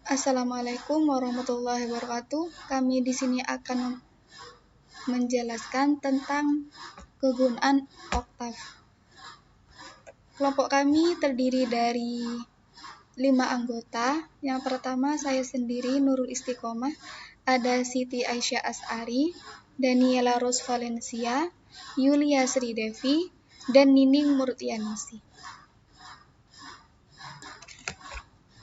Assalamualaikum warahmatullahi wabarakatuh. Kami di sini akan menjelaskan tentang kegunaan oktav. Kelompok kami terdiri dari 5 anggota. Yang pertama saya sendiri, Nurul Istiqomah, ada Siti Aisyah As'ari, Daniela Rose Valencia, Yulia Sri Devi, dan Nining Murtianisi.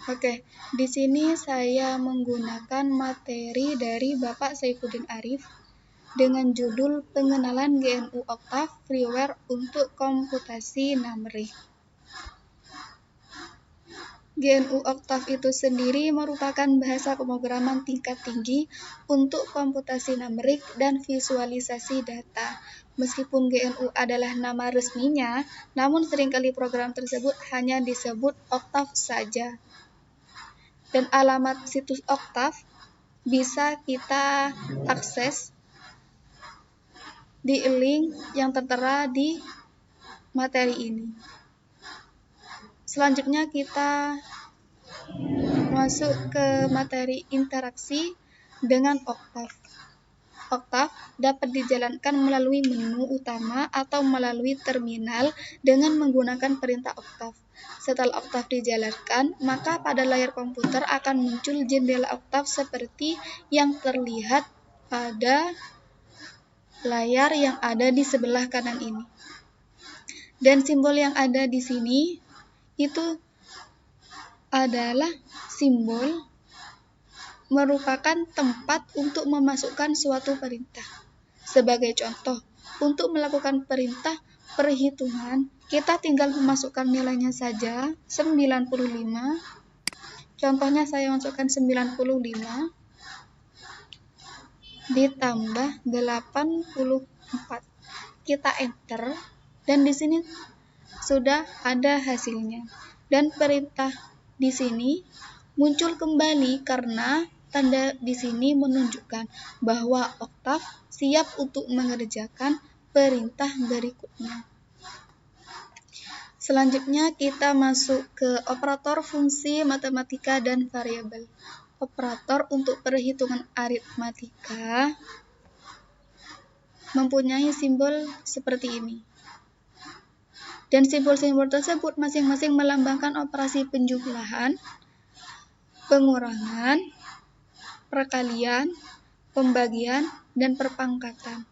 Oke, di sini saya menggunakan materi dari Bapak Saifuddin Arif dengan judul Pengenalan GNU Oktav Freeware untuk Komputasi Numerik. GNU Oktav itu sendiri merupakan bahasa pemrograman tingkat tinggi untuk komputasi numerik dan visualisasi data. Meskipun GNU adalah nama resminya, namun seringkali program tersebut hanya disebut oktav saja. Dan alamat situs oktav bisa kita akses di link yang tertera di materi ini. Selanjutnya kita masuk ke materi interaksi dengan oktav. Oktav dapat dijalankan melalui menu utama atau melalui terminal dengan menggunakan perintah oktav. Setelah oktav dijalankan, maka pada layar komputer akan muncul jendela oktav seperti yang terlihat pada layar yang ada di sebelah kanan ini. Dan simbol yang ada di sini itu adalah simbol merupakan tempat untuk memasukkan suatu perintah. Sebagai contoh, untuk melakukan perintah perhitungan, kita tinggal memasukkan nilainya saja, 95. Contohnya saya masukkan 95 ditambah 84. Kita enter dan di sini sudah ada hasilnya. Dan perintah di sini muncul kembali karena tanda di sini menunjukkan bahwa oktav siap untuk mengerjakan perintah berikutnya. Selanjutnya kita masuk ke operator fungsi matematika dan variabel. Operator untuk perhitungan aritmatika mempunyai simbol seperti ini. Dan simbol-simbol tersebut masing-masing melambangkan operasi penjumlahan, pengurangan, perkalian, pembagian, dan perpangkatan.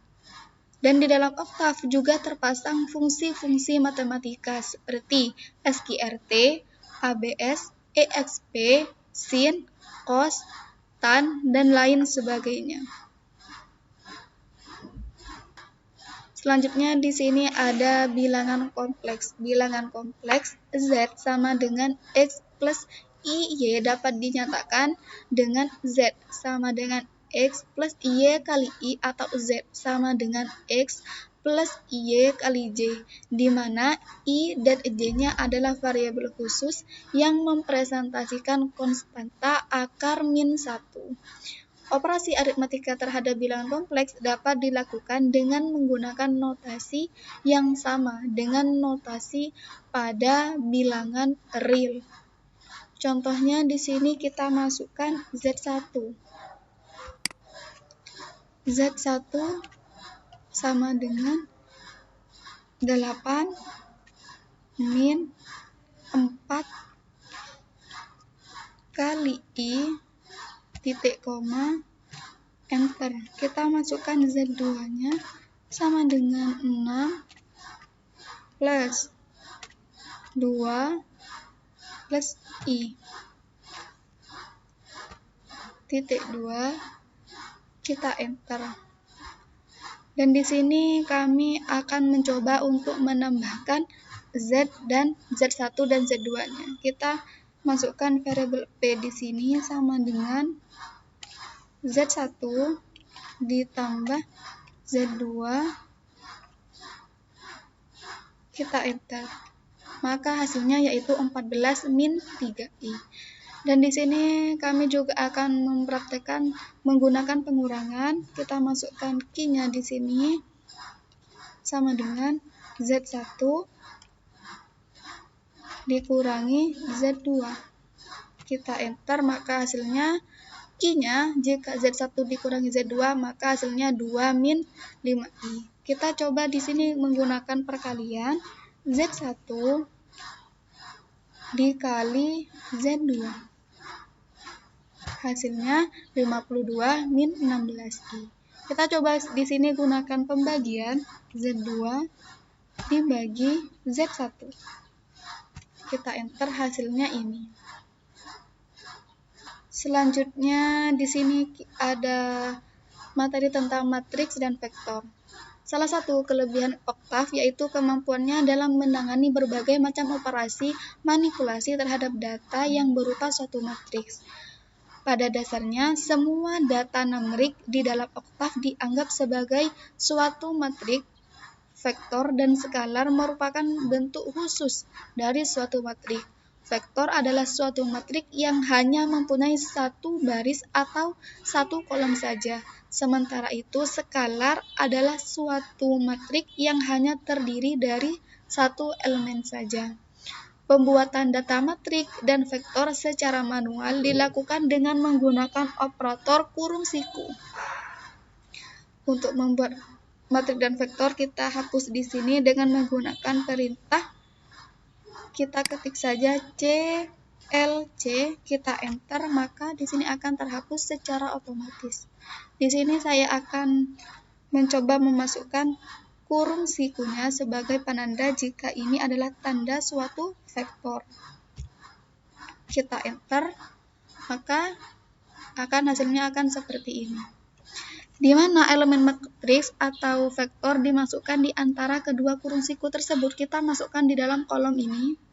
Dan di dalam oktav juga terpasang fungsi-fungsi matematika seperti SQRT, ABS, EXP, sin, cos, tan, dan lain sebagainya. Selanjutnya di sini ada bilangan kompleks. Bilangan kompleks Z sama dengan X plus IY dapat dinyatakan dengan Z sama dengan X plus Y kali I atau Z sama dengan X plus Y kali J, di mana I dan J-nya adalah variabel khusus yang mempresentasikan konstanta akar min 1. Operasi aritmatika terhadap bilangan kompleks dapat dilakukan dengan menggunakan notasi yang sama dengan notasi pada bilangan real. Contohnya di sini kita masukkan Z1. Z1 sama dengan 8 min 4 kali I titik koma enter. Kita masukkan Z2-nya sama dengan 6 plus 2 plus I titik 2, kita enter. Dan di sini kami akan mencoba untuk menambahkan Z dan Z1 dan Z2-nya. Kita masukkan variabel P di sini sama dengan Z1 ditambah Z2, kita enter. Maka hasilnya yaitu 14 min 3I. Dan di sini kami juga akan mempraktekkan menggunakan pengurangan. Kita masukkan Q-nya di sini sama dengan Z1 dikurangi Z2. Kita enter, maka hasilnya I-nya, jika Z1 dikurangi Z2, maka hasilnya 2 min 5I. Kita coba di sini menggunakan perkalian Z1 dikali Z2. Hasilnya 52 min 16I. Kita coba di sini gunakan pembagian Z2 dibagi Z1. Kita enter, hasilnya ini. Selanjutnya di sini ada materi tentang matriks dan vektor. Salah satu kelebihan Octave yaitu kemampuannya dalam menangani berbagai macam operasi manipulasi terhadap data yang berupa suatu matriks. Pada dasarnya, semua data numerik di dalam Octave dianggap sebagai suatu matriks. Vektor dan skalar merupakan bentuk khusus dari suatu matriks. Vektor adalah suatu matriks yang hanya mempunyai satu baris atau satu kolom saja. Sementara itu, skalar adalah suatu matriks yang hanya terdiri dari satu elemen saja. Pembuatan data matriks dan vektor secara manual dilakukan dengan menggunakan operator kurung siku. Untuk membuat matriks dan vektor, kita hapus di sini dengan menggunakan perintah. Kita ketik saja CLC, kita enter, maka di sini akan terhapus secara otomatis. Di sini saya akan mencoba memasukkan kurung sikunya sebagai penanda jika ini adalah tanda suatu vektor. Kita enter, maka hasilnya akan seperti ini. Di mana elemen matriks atau vektor dimasukkan di antara kedua kurung siku tersebut, kita masukkan di dalam kolom ini.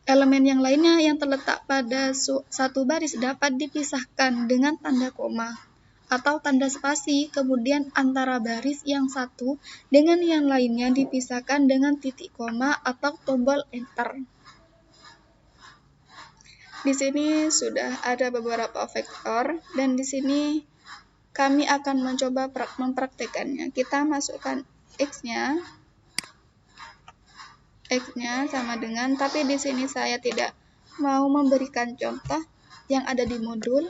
Elemen yang lainnya yang terletak pada satu baris dapat dipisahkan dengan tanda koma atau tanda spasi, kemudian antara baris yang satu dengan yang lainnya dipisahkan dengan titik koma atau tombol enter. Di sini sudah ada beberapa vektor dan di sini kami akan mencoba mempraktekannya. Kita masukkan X-nya sama dengan, tapi di sini saya tidak mau memberikan contoh yang ada di modul.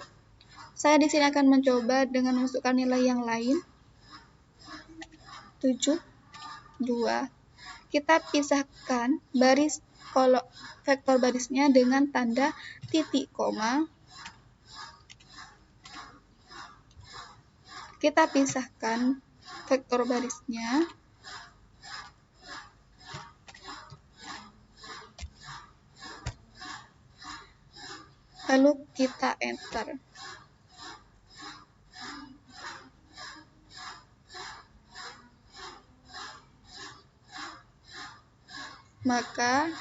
Saya di sini akan mencoba dengan memasukkan nilai yang lain. 7, 2. Kita pisahkan baris vektor barisnya dengan tanda titik koma. Kita pisahkan vektor barisnya. Lalu kita enter. Maka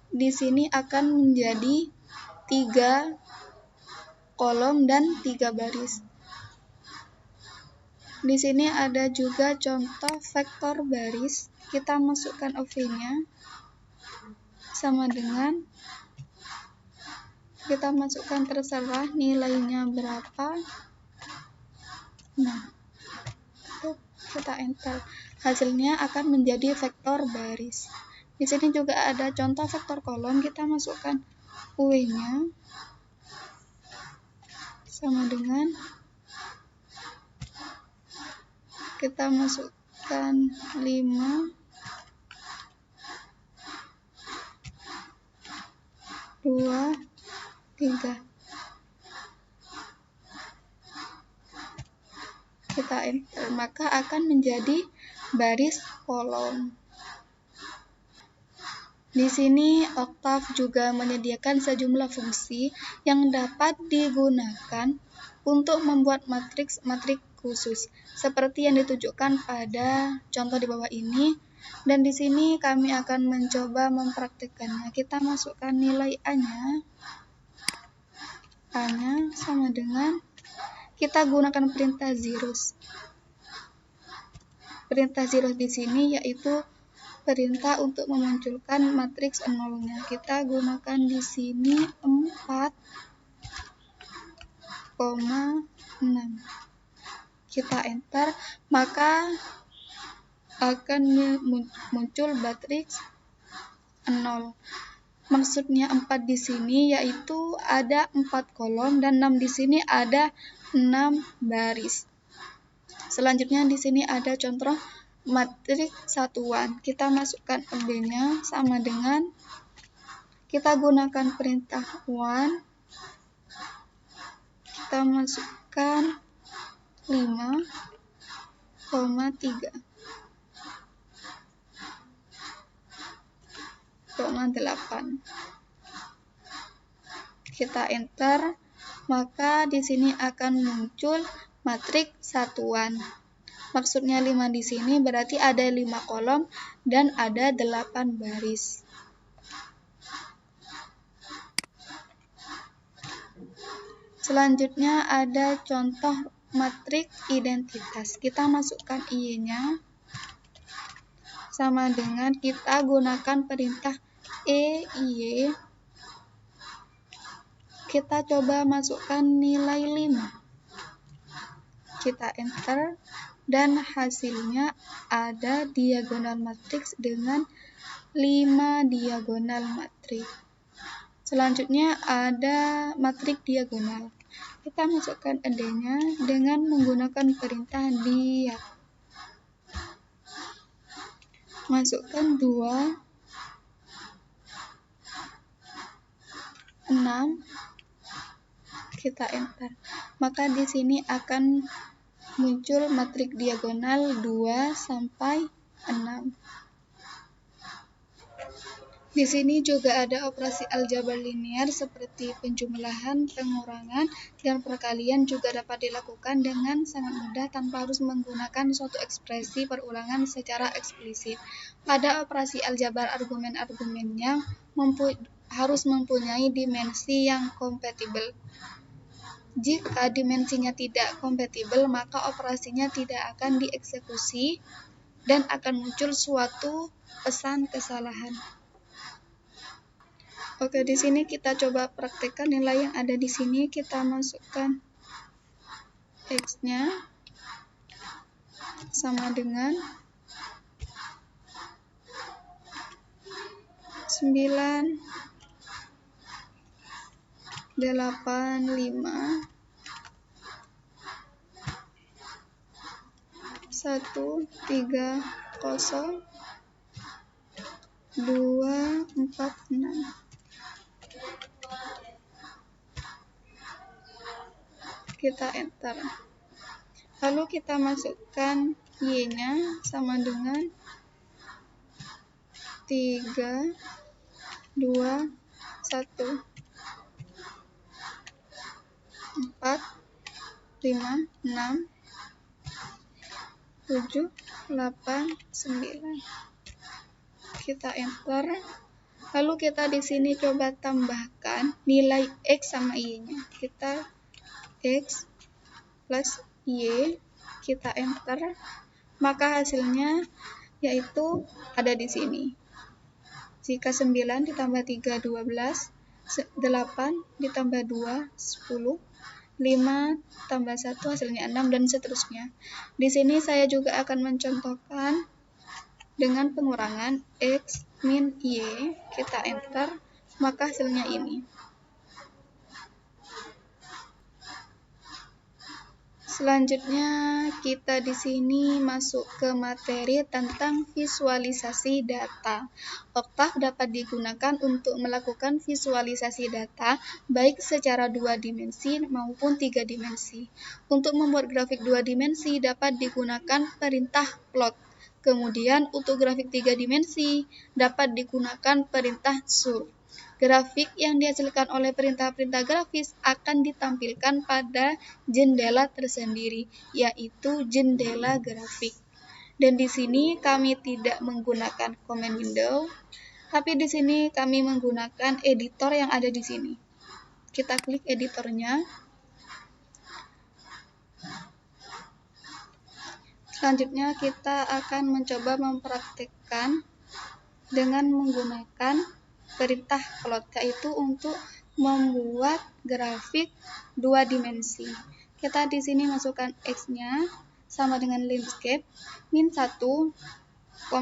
di sini akan menjadi 3 kolom dan 3 baris. Di sini ada juga contoh vektor baris. Kita masukkan OV-nya sama dengan, kita masukkan terserah nilainya berapa. Nah, kita enter. Hasilnya akan menjadi vektor baris. Di sini juga ada contoh vektor kolom. Kita masukkan UE-nya sama dengan, kita masukkan 5, 2, 3. Kita enter, maka akan menjadi baris kolom. Di sini Octave juga menyediakan sejumlah fungsi yang dapat digunakan untuk membuat matriks khusus, seperti yang ditunjukkan pada contoh di bawah ini. Dan di sini kami akan mencoba mempraktikkannya. Kita masukkan nilai A-nya sama dengan, kita gunakan perintah zeros. Perintah zeros di sini yaitu perintah untuk memunculkan matriks nolnya. Kita gunakan di sini 4,6. Kita enter, maka akan muncul matriks 0. Maksudnya 4 di sini yaitu ada 4 kolom dan 6 di sini ada 6 baris. Selanjutnya di sini ada contoh matriks satuan. Kita masukkan AB-nya sama dengan kita gunakan perintah one. Kita masukkan 5,3,8. Kita enter, maka di sini akan muncul matriks satuan. Maksudnya 5 di sini berarti ada 5 kolom dan ada 8 baris. Selanjutnya ada contoh matriks identitas. Kita masukkan I-nya sama dengan kita gunakan perintah EY. Kita coba masukkan nilai 5. Kita enter dan hasilnya ada diagonal matriks dengan 5 diagonal matriks. Selanjutnya ada matriks diagonal. Kita masukkan AD-nya dengan menggunakan perintah diag. Masukkan 2, 6. Kita enter. Maka di sini akan muncul matriks diagonal 2 sampai 6. Di sini juga ada operasi aljabar linear seperti penjumlahan, pengurangan, dan perkalian juga dapat dilakukan dengan sangat mudah tanpa harus menggunakan suatu ekspresi perulangan secara eksplisit. Pada operasi aljabar argumen-argumennya harus mempunyai dimensi yang kompatibel. Jika dimensinya tidak kompatibel, maka operasinya tidak akan dieksekusi dan akan muncul suatu pesan kesalahan. Oke, di sini kita coba praktekkan nilai yang ada di sini. Kita masukkan X-nya sama dengan 9, 8, 5, 1, 3, 0, 2, 4, 6. Kita enter. Lalu kita masukkan Y-nya sama dengan 3, 2, 1, 4, 5, 6, 7, 8, 9. Kita enter. Lalu kita di sini coba tambahkan nilai X sama Y-nya. Kita X plus Y, kita enter, maka hasilnya yaitu ada di sini. Jika 9 ditambah 3, 12, 8 ditambah 2, 10, 5 tambah 1 hasilnya 6, dan seterusnya. Di sini saya juga akan mencontohkan dengan pengurangan X min Y, kita enter, maka hasilnya ini. Selanjutnya kita di sini masuk ke materi tentang visualisasi data. Oktav dapat digunakan untuk melakukan visualisasi data baik secara 2 dimensi maupun 3 dimensi. Untuk membuat grafik 2 dimensi dapat digunakan perintah plot. Kemudian untuk grafik 3 dimensi dapat digunakan perintah sur. Grafik yang dihasilkan oleh perintah-perintah grafis akan ditampilkan pada jendela tersendiri, yaitu jendela grafik. Dan di sini kami tidak menggunakan command window, tapi di sini kami menggunakan editor yang ada di sini. Kita klik editornya. Selanjutnya kita akan mencoba mempraktikkan dengan menggunakan perintah plot, yaitu untuk membuat grafik 2 dimensi. Kita di sini masukkan X-nya sama dengan landscape min 1,1,61.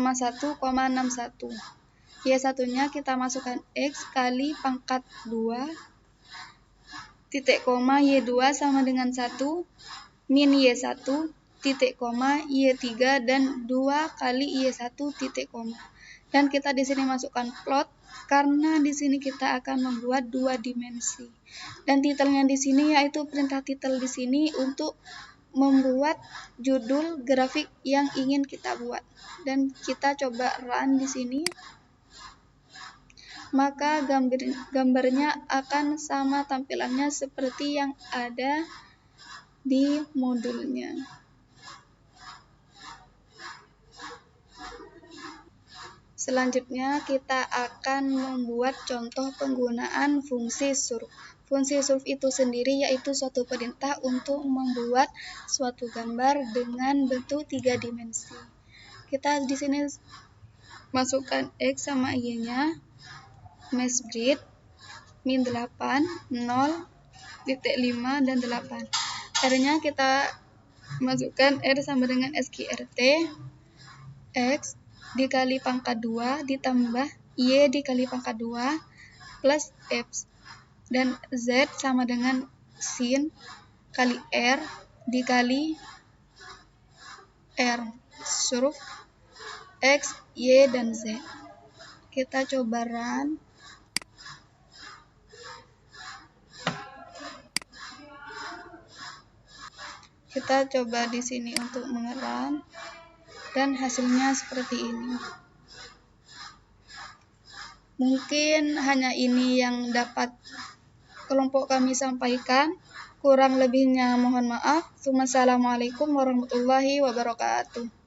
Y1-nya kita masukkan X kali pangkat 2, titik koma Y2 sama dengan 1, min Y1, titik koma Y3, dan 2 kali Y1, titik koma. Dan kita di sini masukkan plot, karena di sini kita akan membuat 2 dimensi. Dan titelnya di sini yaitu perintah titel di sini untuk membuat judul grafik yang ingin kita buat. Dan kita coba run di sini. Maka gambarnya akan sama tampilannya seperti yang ada di modulnya. Selanjutnya kita akan membuat contoh penggunaan fungsi surf. Fungsi surf itu sendiri yaitu suatu perintah untuk membuat suatu gambar dengan bentuk 3 dimensi. Kita di sini masukkan X sama Y-nya, mesh grid, min 8, 0, titik 5, dan 8. R-nya kita masukkan R sama dengan SQRT, X dikali pangkat 2 ditambah Y dikali pangkat 2 plus F, dan Z sama dengan sin kali R dikali R surf X, Y, dan Z. Kita coba run. Kita coba di sini untuk mengerun, dan hasilnya seperti ini. Mungkin hanya ini yang dapat kelompok kami sampaikan. Kurang lebihnya mohon maaf. Wassalamualaikum warahmatullahi wabarakatuh.